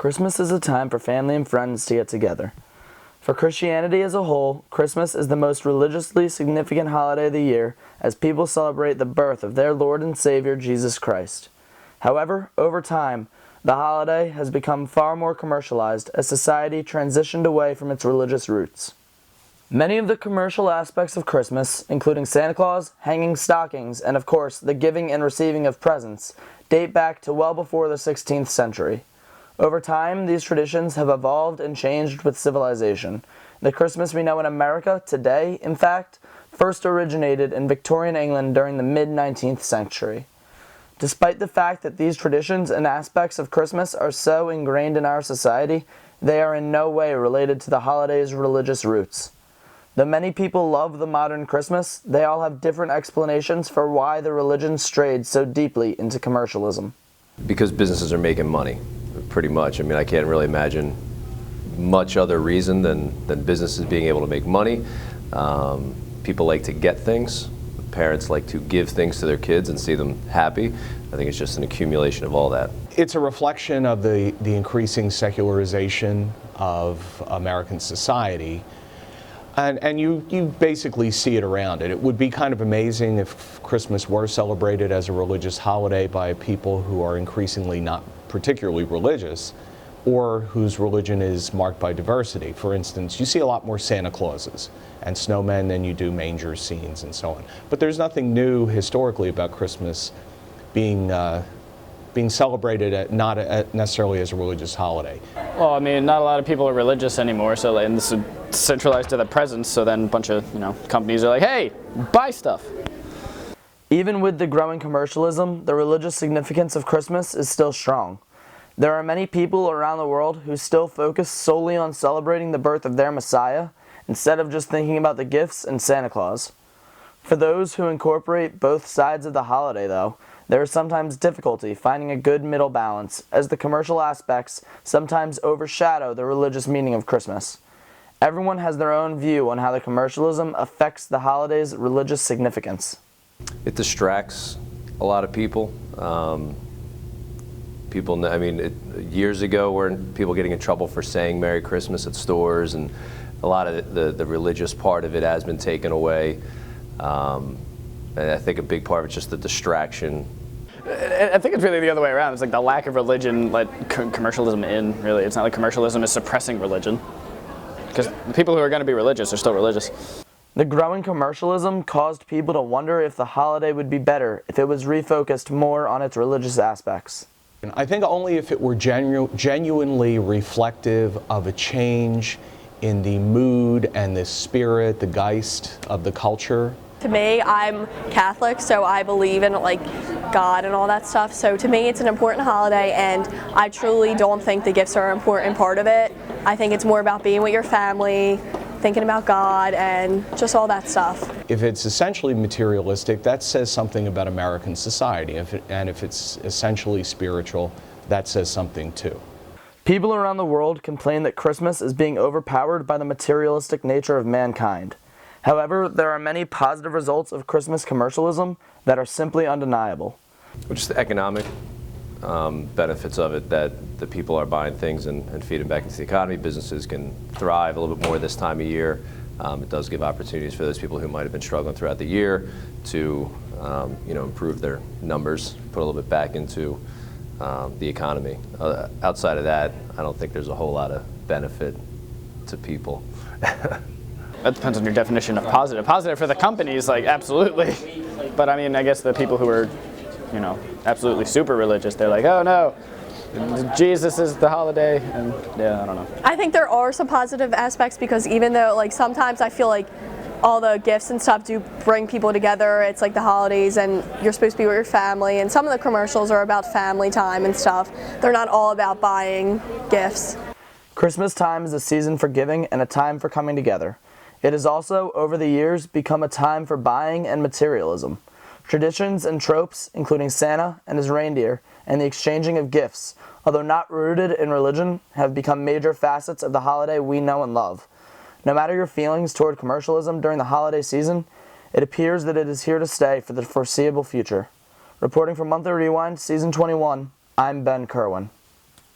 Christmas is a time for family and friends to get together. For Christianity as a whole, Christmas is the most religiously significant holiday of the year as people celebrate the birth of their Lord and Savior Jesus Christ. However, over time, the holiday has become far more commercialized as society transitioned away from its religious roots. Many of the commercial aspects of Christmas, including Santa Claus, hanging stockings, and of course the giving and receiving of presents, date back to well before the 16th century. Over time, these traditions have evolved and changed with civilization. The Christmas we know in America today, in fact, first originated in Victorian England during the mid-19th century. Despite the fact that these traditions and aspects of Christmas are so ingrained in our society, they are in no way related to the holiday's religious roots. Though many people love the modern Christmas, they all have different explanations for why the religion strayed so deeply into commercialism. Because businesses are making money, pretty much. I mean, I can't really imagine much other reason than businesses being able to make money. People like to get things. Parents like to give things to their kids and see them happy. I think it's just an accumulation of all that. It's a reflection of the increasing secularization of American society. And you basically see it around it. It would be kind of amazing if Christmas were celebrated as a religious holiday by people who are increasingly not particularly religious, or whose religion is marked by diversity. For instance, you see a lot more Santa Clauses and snowmen than you do manger scenes and so on. But there's nothing new historically about Christmas being celebrated not necessarily as a religious holiday. Well, I mean, not a lot of people are religious anymore, so and this is centralized to the presents, so then a bunch of, companies are like, hey, buy stuff. Even with the growing commercialism, the religious significance of Christmas is still strong. There are many people around the world who still focus solely on celebrating the birth of their Messiah, instead of just thinking about the gifts and Santa Claus. For those who incorporate both sides of the holiday, though, there is sometimes difficulty finding a good middle balance, as the commercial aspects sometimes overshadow the religious meaning of Christmas. Everyone has their own view on how the commercialism affects the holiday's religious significance. It distracts a lot of people. Years ago, were people getting in trouble for saying Merry Christmas at stores, and a lot of the religious part of it has been taken away. And I think a big part of it's just the distraction. I think it's really the other way around. It's like the lack of religion let commercialism in, really. It's not like commercialism is suppressing religion, because the people who are going to be religious are still religious. The growing commercialism caused people to wonder if the holiday would be better if it was refocused more on its religious aspects. I think only if it were genuinely reflective of a change in the mood and the spirit, the geist of the culture. To me, I'm Catholic, so I believe in God and all that stuff. So to me, it's an important holiday, and I truly don't think the gifts are an important part of it. I think it's more about being with your family, thinking about God, and just all that stuff. If it's essentially materialistic, that says something about American society. And if it's essentially spiritual, that says something too. People around the world complain that Christmas is being overpowered by the materialistic nature of mankind. However, there are many positive results of Christmas commercialism that are simply undeniable. Just the economic benefits of it, that the people are buying things and feeding back into the economy. Businesses can thrive a little bit more this time of year. It does give opportunities for those people who might have been struggling throughout the year to improve their numbers, put a little bit back into the economy. Outside of that, I don't think there's a whole lot of benefit to people. That depends on your definition of positive. Positive for the companies, like, absolutely. But I mean, I guess the people who are, absolutely super religious, they're like, oh no, Jesus is the holiday, and yeah, I don't know. I think there are some positive aspects, because even though, sometimes I feel like all the gifts and stuff do bring people together, it's like the holidays and you're supposed to be with your family, and some of the commercials are about family time and stuff. They're not all about buying gifts. Christmas time is a season for giving and a time for coming together. It has also, over the years, become a time for buying and materialism. Traditions and tropes, including Santa and his reindeer, and the exchanging of gifts, although not rooted in religion, have become major facets of the holiday we know and love. No matter your feelings toward commercialism during the holiday season, it appears that it is here to stay for the foreseeable future. Reporting from Monthly Rewind, Season 21, I'm Ben Curwin.